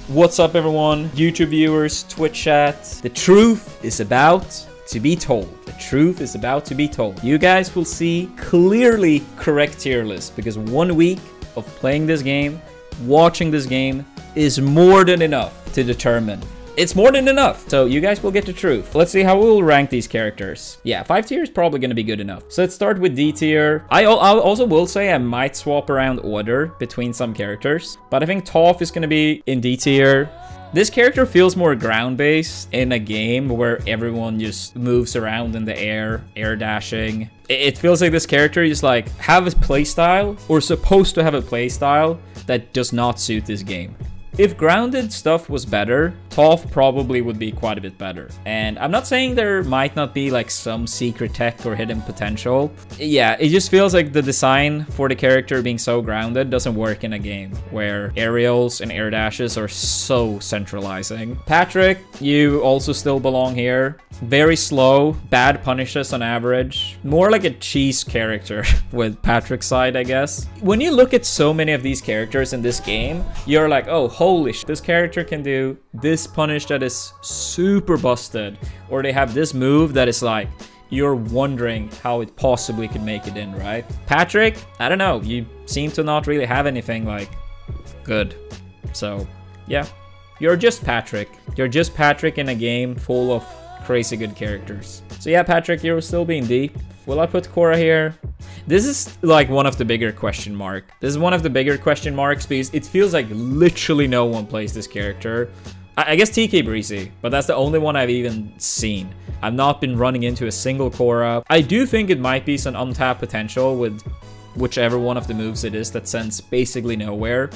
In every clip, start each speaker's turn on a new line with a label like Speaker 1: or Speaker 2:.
Speaker 1: What's up, everyone? YouTube viewers, Twitch chat. The truth is about to be told. The truth is about to be told. You guys will see clearly correct tier list because 1 week of playing this game, watching this game is more than enough to determine. It's more than enough. So you guys will get the truth. Let's see how we'll rank these characters. Yeah, 5 tier is probably going to be good enough. So let's start with D tier. I also will say I might swap around order between some characters, but I think Toph is going to be in D tier. This character feels more ground-based in a game where everyone just moves around in the air dashing. It feels like this character is like have a playstyle or supposed to have a playstyle that does not suit this game. If grounded stuff was better, Toph probably would be quite a bit better. And I'm not saying there might not be like some secret tech or hidden potential. Yeah, it just feels like the design for the character being so grounded doesn't work in a game where aerials and air dashes are so centralizing. Patrick, you also still belong here. Very slow, bad punishes on average. More like a cheese character with Patrick's side, I guess. When you look at so many of these characters in this game, you're like, oh, holy shit, this character can do this punish that is super busted. Or they have this move that is like, you're wondering how it possibly could make it in, right? Patrick, I don't know, you seem to not really have anything like good. So, yeah, you're just Patrick. You're just Patrick in a game full of crazy good characters. So yeah, Patrick, you're still being D. Will I put Korra here? This is like one of the bigger question mark. This is one of the bigger question marks because it feels like literally no one plays this character. I guess TK Breezy, but that's the only one I've even seen. I've not been running into a single Korra. I do think it might be some untapped potential with whichever one of the moves it is that sends basically nowhere.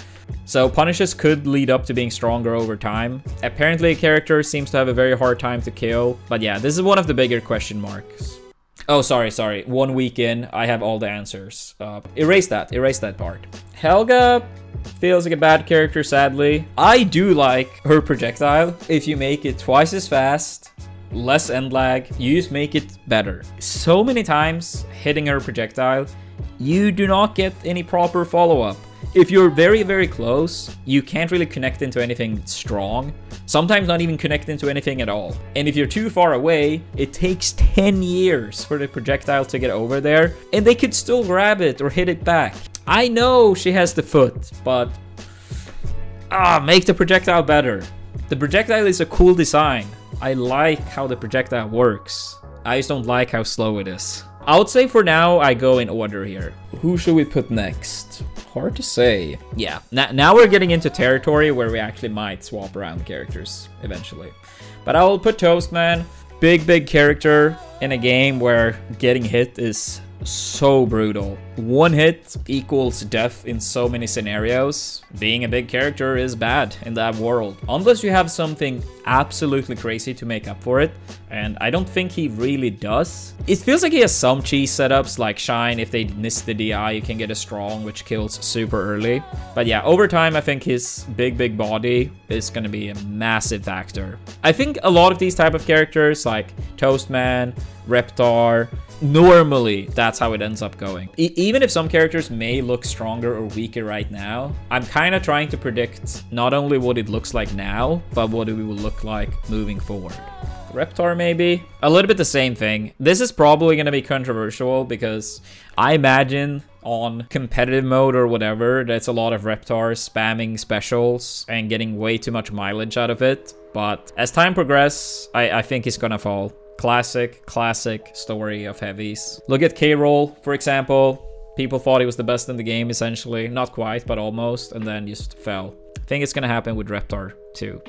Speaker 1: So punishes could lead up to being stronger over time. Apparently a character seems to have a very hard time to kill. But yeah, this is one of the bigger question marks. Oh, sorry. 1 week in, I have all the answers. Erase that part. Helga feels like a bad character, sadly. I do like her projectile. If you make it twice as fast, less end lag, you just make it better. So many times hitting her projectile, you do not get any proper follow-up. If you're very, very close, you can't really connect into anything strong. Sometimes not even connect into anything at all. And if you're too far away, it takes 10 years for the projectile to get over there, and they could still grab it or hit it back. I know she has the foot, but make the projectile better. The projectile is a cool design. I like how the projectile works. I just don't like how slow it is. I would say for now, I go in order here. Who should we put next? Hard to say. Yeah, now we're getting into territory where we actually might swap around characters eventually. But I will put Toastman. Big character in a game where getting hit is so brutal. 1 hit equals death in so many scenarios. Being a big character is bad in that world. Unless you have something absolutely crazy to make up for it. And I don't think he really does. It feels like he has some cheese setups like Shine. If they miss the DI, you can get a strong, which kills super early. But yeah, over time, I think his big body is going to be a massive factor. I think a lot of these type of characters like Toastman, Reptar, normally that's how it ends up going. Even if some characters may look stronger or weaker right now, I'm kind of trying to predict not only what it looks like now, but what it will look like moving forward. Reptar maybe? A little bit the same thing. This is probably going to be controversial because I imagine on competitive mode or whatever, there's a lot of Reptar spamming specials and getting way too much mileage out of it. But as time progresses, I think he's gonna fall. Classic story of heavies. Look at K-Roll, for example. People thought he was the best in the game, essentially. Not quite, but almost, and then just fell. I think it's gonna happen with Reptar too.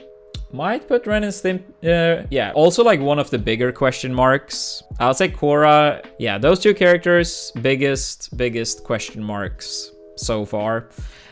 Speaker 1: Might put Ren and Stimp, yeah. Also like one of the bigger question marks. I'll say Korra. Yeah, those two characters, biggest question marks so far.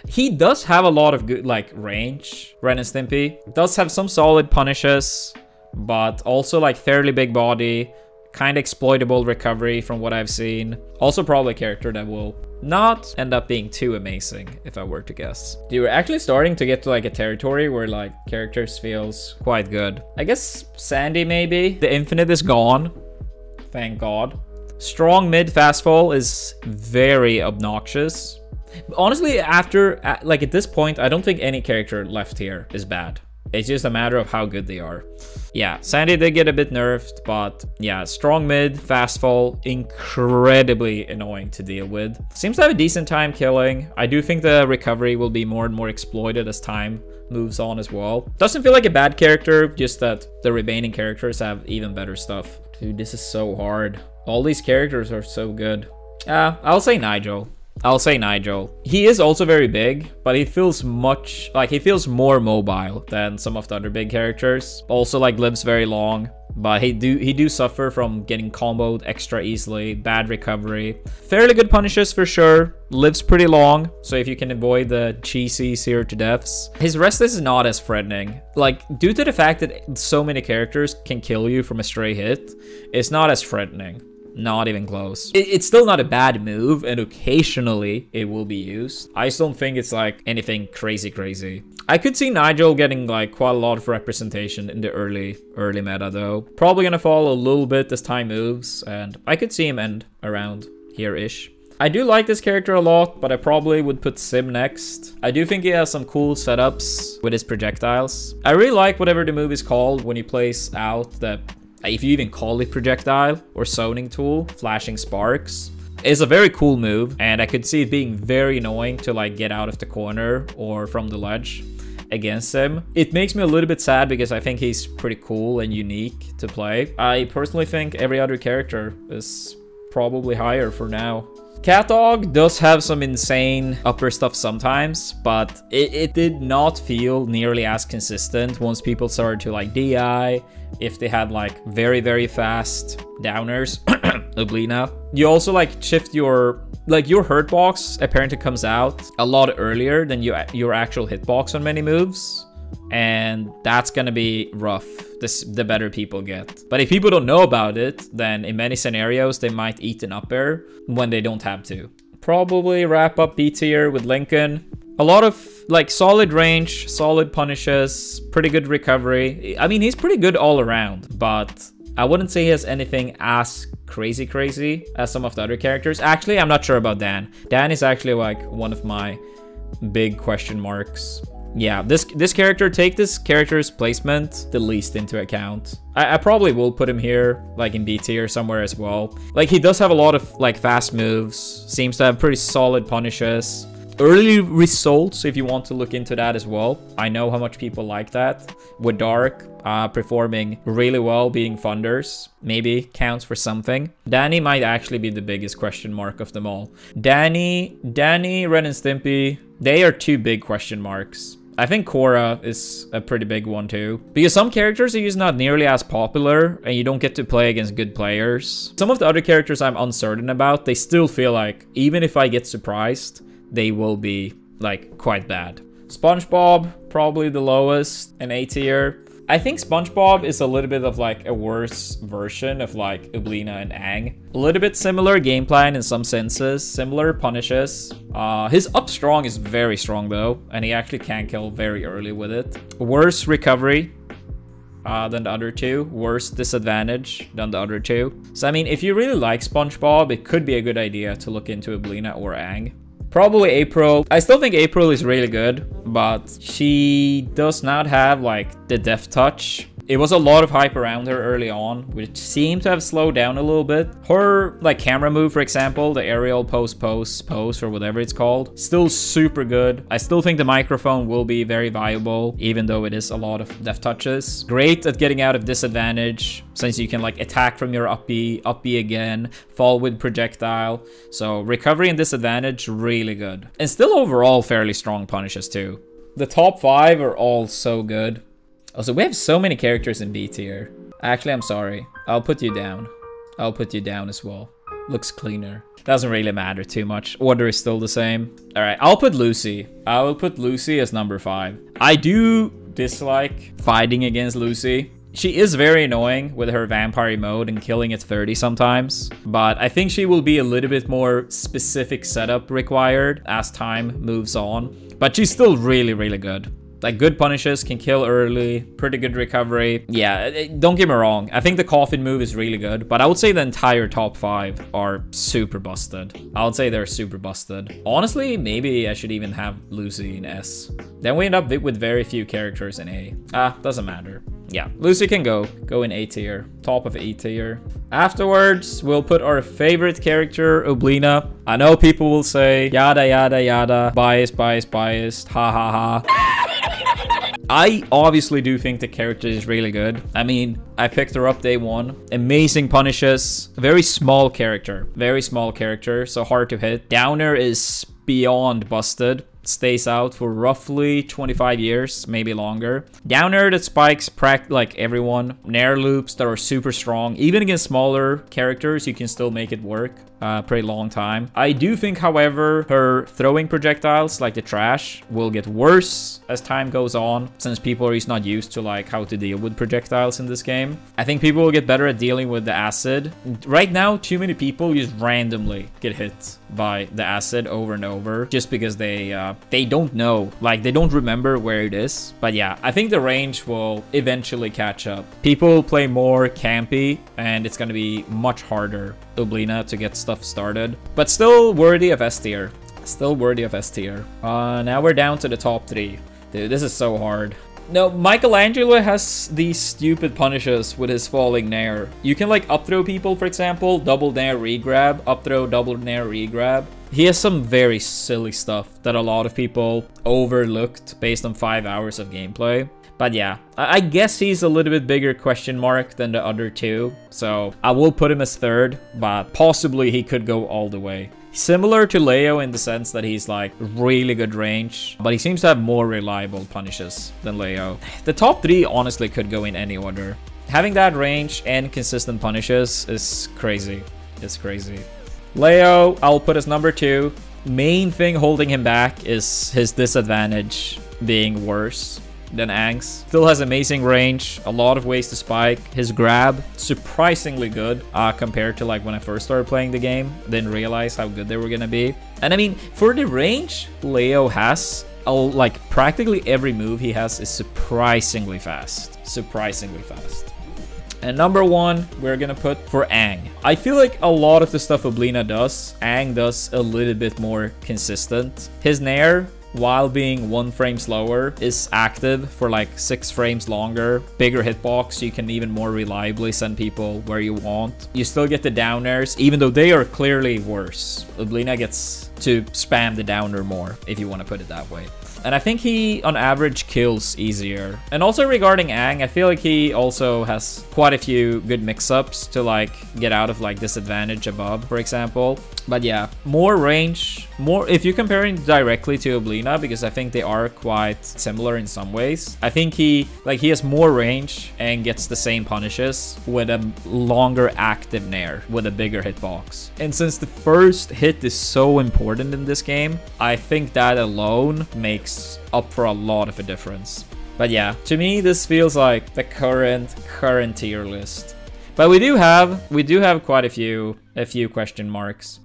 Speaker 1: He does have a lot of good like range, Ren and Stimpy. Does have some solid punishes, but also like fairly big body, kind of exploitable recovery from what I've seen. Also probably a character that will not end up being too amazing if I were to guess. You're actually starting to get to like a territory where like characters feels quite good. I guess Sandy maybe. The infinite is gone, thank God. Strong mid fast fall is very obnoxious. Honestly, after, like at this point, I don't think any character left here is bad. It's just a matter of how good they are. Yeah, Sandy did get a bit nerfed, but yeah, strong mid, fast fall, incredibly annoying to deal with. Seems to have a decent time killing. I do think the recovery will be more and more exploited as time moves on as well. Doesn't feel like a bad character, just that the remaining characters have even better stuff. Dude, this is so hard. All these characters are so good. I'll say Nigel. I'll say Nigel. He is also very big, but he feels much like he feels more mobile than some of the other big characters. Also like lives very long, but he do suffer from getting comboed extra easily, bad recovery. Fairly good punishes for sure. Lives pretty long, so if you can avoid the cheesy sear to deaths. His restless is not as threatening. Like, due to the fact that so many characters can kill you from a stray hit, it's not as threatening. Not even close. It's still not a bad move, and occasionally it will be used. I just don't think it's like anything crazy. I could see Nigel getting like quite a lot of representation in the early meta though. Probably gonna fall a little bit as time moves, and I could see him end around here-ish. I do like this character a lot, but I probably would put Sim next. I do think he has some cool setups with his projectiles. I really like whatever the move is called when he plays out the, if you even call it projectile or zoning tool, flashing sparks. It's a very cool move, and I could see it being very annoying to like get out of the corner or from the ledge against him. It makes me a little bit sad because I think he's pretty cool and unique to play. I personally think every other character is probably higher for now. CatDog does have some insane upper stuff sometimes, but it did not feel nearly as consistent once people started to like DI, if they had like very fast downers, Oblina. You also like shift your hurt box apparently comes out a lot earlier than your actual hitbox on many moves. And that's gonna be rough the better people get. But if people don't know about it, then in many scenarios they might eat an up air when they don't have to. Probably wrap up B tier with Lincoln. A lot of like solid range, solid punishes, pretty good recovery. I mean, he's pretty good all around, but I wouldn't say he has anything as crazy as some of the other characters. Actually, I'm not sure about Dan. Dan is actually like one of my big question marks. Yeah, this character, take this character's placement the least into account. I probably will put him here, like in B tier somewhere as well. Like, he does have a lot of like fast moves, seems to have pretty solid punishes. Early results, if you want to look into that as well. I know how much people like that. With Dark performing really well, beating Thunders, maybe counts for something. Danny might actually be the biggest question mark of them all. Danny, Ren and Stimpy, they are two big question marks. I think Korra is a pretty big one too. Because some characters are just not nearly as popular and you don't get to play against good players. Some of the other characters I'm uncertain about, they still feel like, even if I get surprised, they will be like quite bad. SpongeBob, probably the lowest, an A tier. I think SpongeBob is a little bit of like a worse version of like Oblina and Aang. A little bit similar game plan in some senses, similar punishes. His up strong is very strong though, and he actually can kill very early with it. Worse recovery than the other two, worse disadvantage than the other two. So I mean, if you really like SpongeBob, it could be a good idea to look into Oblina or Aang. Probably April. I still think April is really good, but she does not have like the deft touch. It was a lot of hype around her early on, which seemed to have slowed down a little bit. Her like camera move, for example, the aerial pose or whatever it's called, still super good. I still think the microphone will be very viable, even though it is a lot of deft touches. Great at getting out of disadvantage, since you can like attack from your up B again, fall with projectile. So recovery and disadvantage, really good. And still overall fairly strong punishes too. The top 5 are all so good. Also, we have so many characters in B tier. Actually, I'm sorry. I'll put you down. I'll put you down as well. Looks cleaner. Doesn't really matter too much. Order is still the same. All right, I'll put Lucy. I will put Lucy as number 5. I do dislike fighting against Lucy. She is very annoying with her vampire mode and killing at 30 sometimes, but I think she will be a little bit more specific setup required as time moves on. But she's still really good. Like, good punishes, can kill early, pretty good recovery. Yeah, don't get me wrong. I think the coffin move is really good, but I would say the entire top 5 are super busted. I would say they're super busted. Honestly, maybe I should even have Lucy in S. Then we end up with very few characters in A. Doesn't matter. Yeah, Lucy can go in A tier, top of A tier. Afterwards, we'll put our favorite character, Oblina. I know people will say, yada, yada, yada, biased, biased, biased, ha, ha, ha. I obviously do think the character is really good. I mean, I picked her up day 1. Amazing punishes. Very small character, so hard to hit. Downer is beyond busted. Stays out for roughly 25 years, maybe longer. Downer that spikes like everyone. Nair loops that are super strong. Even against smaller characters, you can still make it work. Pretty long time. I do think, however, her throwing projectiles, like the trash, will get worse as time goes on, since people are just not used to like how to deal with projectiles in this game. I think people will get better at dealing with the acid. Right now, too many people just randomly get hit by the acid over and over, just because they don't know, like they don't remember where it is. But yeah, I think the range will eventually catch up. People play more campy, and it's gonna be much harder, Oblina, to get stuff started, but still worthy of S tier. Still worthy of S tier. Now we're down to the top 3. Dude, this is so hard. No, Michelangelo has these stupid punishes with his falling nair. You can like up throw people, for example, double nair regrab, up throw, double nair regrab. He has some very silly stuff that a lot of people overlooked based on 5 hours of gameplay. But yeah, I guess he's a little bit bigger question mark than the other 2. So I will put him as 3rd, but possibly he could go all the way. Similar to Leo in the sense that he's like really good range, but he seems to have more reliable punishes than Leo. The top 3 honestly could go in any order. Having that range and consistent punishes is crazy. It's crazy. Leo, I'll put as number 2. Main thing holding him back is his disadvantage being worse than Aang's. Still has amazing range, a lot of ways to spike. His grab, surprisingly good compared to like when I first started playing the game. Didn't realize how good they were gonna be. And I mean, for the range Leo has, like practically every move he has is surprisingly fast. Surprisingly fast. And number 1, we're gonna put for Aang. I feel like a lot of the stuff Oblina does, Aang does a little bit more consistent. His nair, while being 1 frame slower, is active for like 6 frames longer. Bigger hitbox, you can even more reliably send people where you want. You still get the down airs, even though they are clearly worse. Oblina gets to spam the downer more, if you want to put it that way. And I think he, on average, kills easier. And also regarding Aang, I feel like he also has quite a few good mix-ups to like get out of like disadvantage above, for example. But yeah, more range, more if you compare him directly to Oblina, because I think they are quite similar in some ways. I think he has more range and gets the same punishes with a longer active nair with a bigger hitbox. And since the first hit is so important in this game, I think that alone makes up for a lot of a difference. But yeah, to me this feels like the current tier list. But we do have quite a few question marks.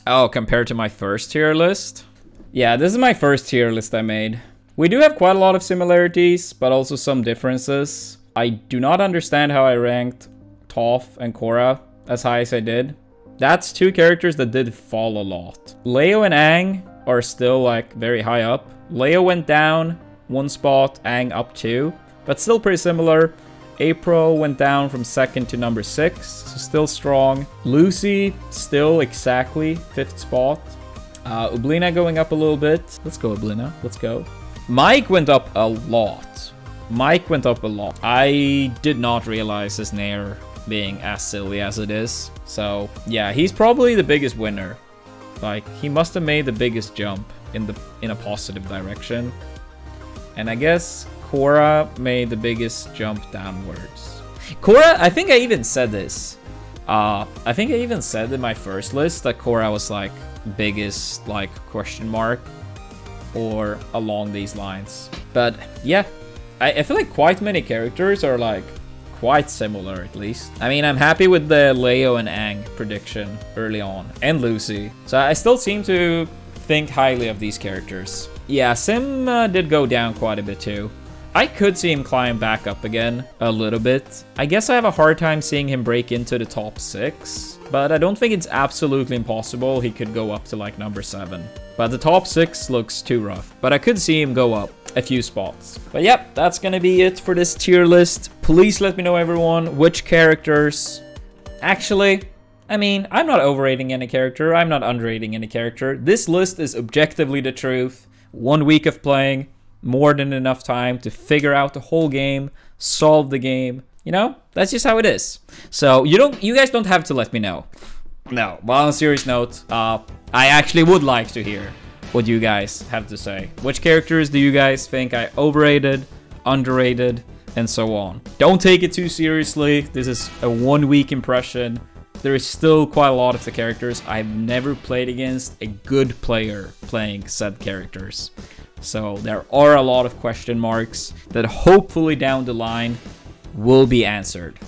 Speaker 1: Oh, compared to my first tier list? Yeah, this is my first tier list I made. We do have quite a lot of similarities, but also some differences. I do not understand how I ranked Toph and Korra as high as I did. That's 2 characters that did fall a lot. Leo and Aang are still like very high up. Leo went down 1 spot, Aang up 2, but still pretty similar. April went down from 2nd to number 6, so still strong. Lucy, still exactly 5th spot. Oblina going up a little bit. Let's go, Oblina. Let's go. Mike went up a lot. I did not realize his nair being as silly as it is. So, yeah, he's probably the biggest winner. Like, he must have made the biggest jump in a positive direction. And I guess Korra made the biggest jump downwards. Korra, I think I even said this. I think I even said in my first list that Korra was like biggest like question mark or along these lines. But yeah, I feel like quite many characters are like quite similar at least. I mean, I'm happy with the Leo and Aang prediction early on and Lucy. So I still seem to think highly of these characters. Yeah, Sim did go down quite a bit too. I could see him climb back up again a little bit. I guess I have a hard time seeing him break into the top 6, but I don't think it's absolutely impossible he could go up to like number 7. But the top 6 looks too rough, but I could see him go up a few spots. But yep, that's gonna be it for this tier list. Please let me know, everyone, which characters... Actually, I mean, I'm not overrating any character, I'm not underrating any character. This list is objectively the truth. 1 week of playing, more than enough time to figure out the whole game, solve the game. You know, that's just how it is. So you guys don't have to let me know. No, but on a serious note, I actually would like to hear what you guys have to say. Which characters do you guys think I overrated, underrated, and so on? Don't take it too seriously. This is a 1 week impression. There is still quite a lot of the characters I've never played against a good player playing said characters. So there are a lot of question marks that hopefully down the line will be answered.